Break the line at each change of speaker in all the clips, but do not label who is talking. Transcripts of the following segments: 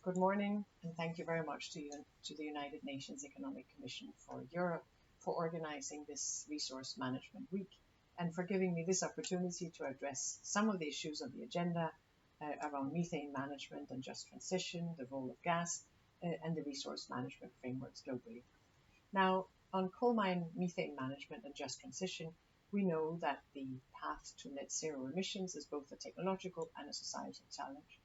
Good morning, and thank you very much to the United Nations Economic Commission for Europe for organizing this Resource Management Week and for giving me this opportunity to address some of the issues on the agenda around methane management and just transition, the role of gas, and the resource management frameworks globally. Now, on coal mine methane management and just transition, we know that the path to net zero emissions is both a technological and a societal challenge.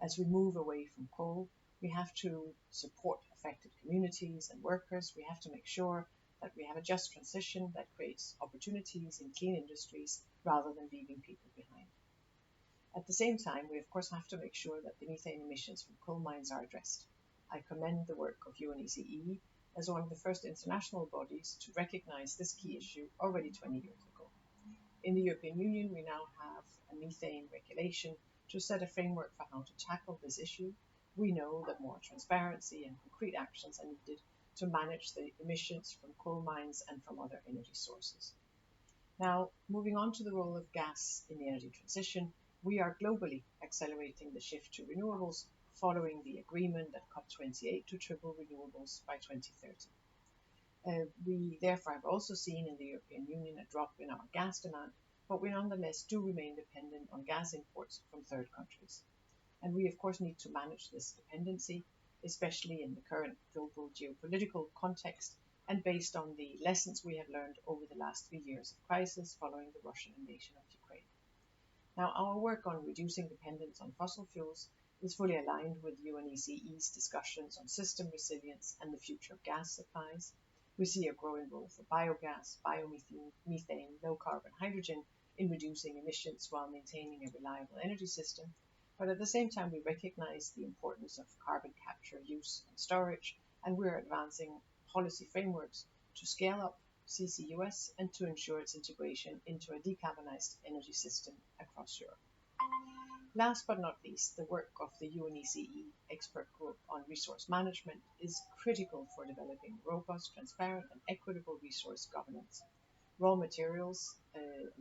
As we move away from coal, we have to support affected communities and workers. We have to make sure that we have a just transition that creates opportunities in clean industries rather than leaving people behind. At the same time, we of course have to make sure that the methane emissions from coal mines are addressed. I commend the work of UNECE as one of the first international bodies to recognize this key issue already 20 years ago. In the European Union, we now have a methane regulation to set a framework for how to tackle this issue. We know that more transparency and concrete actions are needed to manage the emissions from coal mines and from other energy sources. Now, moving on to the role of gas in the energy transition, we are globally accelerating the shift to renewables following the agreement at COP28 to triple renewables by 2030. We therefore have also seen in the European Union a drop in our gas demand, but we nonetheless do remain dependent on gas imports from third countries. And we of course need to manage this dependency, especially in the current global geopolitical context and based on the lessons we have learned over the last 3 years of crisis following the Russian invasion of Ukraine. Now, our work on reducing dependence on fossil fuels is fully aligned with UNECE's discussions on system resilience and the future of gas supplies. We see a growing role for biogas, biomethane, methane, low-carbon hydrogen in reducing emissions while maintaining a reliable energy system. But at the same time, we recognize the importance of carbon capture, use and storage, and we're advancing policy frameworks to scale up CCUS and to ensure its integration into a decarbonized energy system across Europe. Last but not least, the work of the UNECE expert group on resource management is critical for developing robust, transparent and equitable resource governance. Raw materials,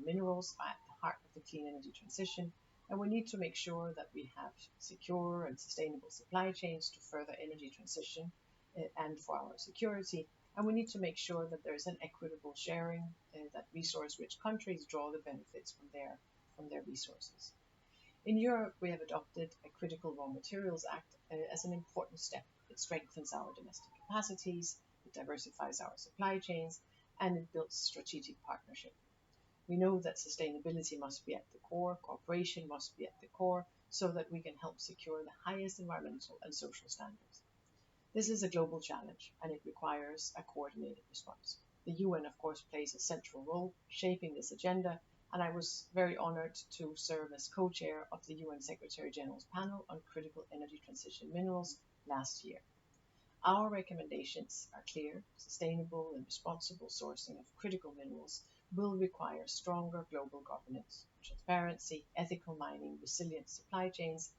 minerals are at the heart of the clean energy transition, and we need to make sure that we have secure and sustainable supply chains to further energy transition and for our security. And we need to make sure that there is an equitable sharing, that resource-rich countries draw the benefits from their resources. In Europe, we have adopted a Critical Raw Materials Act as an important step. It strengthens our domestic capacities, it diversifies our supply chains, and it builds strategic partnership. We know that sustainability must be at the core, cooperation must be at the core, so that we can help secure the highest environmental and social standards. This is a global challenge, and it requires a coordinated response. The UN, of course, plays a central role shaping this agenda, and I was very honored to serve as co-chair of the UN Secretary General's panel on critical energy transition minerals last year. Our recommendations are clear. Sustainable and responsible sourcing of critical minerals will require stronger global governance, transparency, ethical mining, resilient supply chains,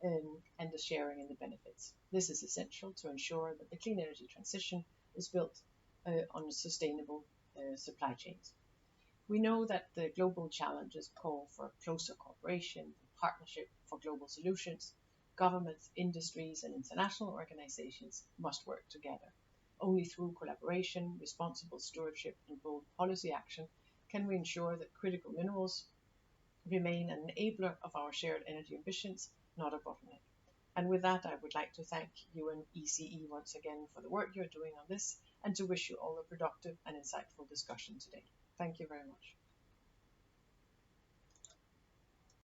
and the sharing in the benefits. This is essential to ensure that the clean energy transition is built on sustainable supply chains. We know that the global challenges call for closer cooperation and partnership for global solutions. Governments, industries, and international organizations must work together. Only through collaboration, responsible stewardship, and bold policy action can we ensure that critical minerals remain an enabler of our shared energy ambitions, not a bottleneck. And with that, I would like to thank UNECE once again for the work you're doing on this and to wish you all a productive and insightful discussion today. Thank you very much.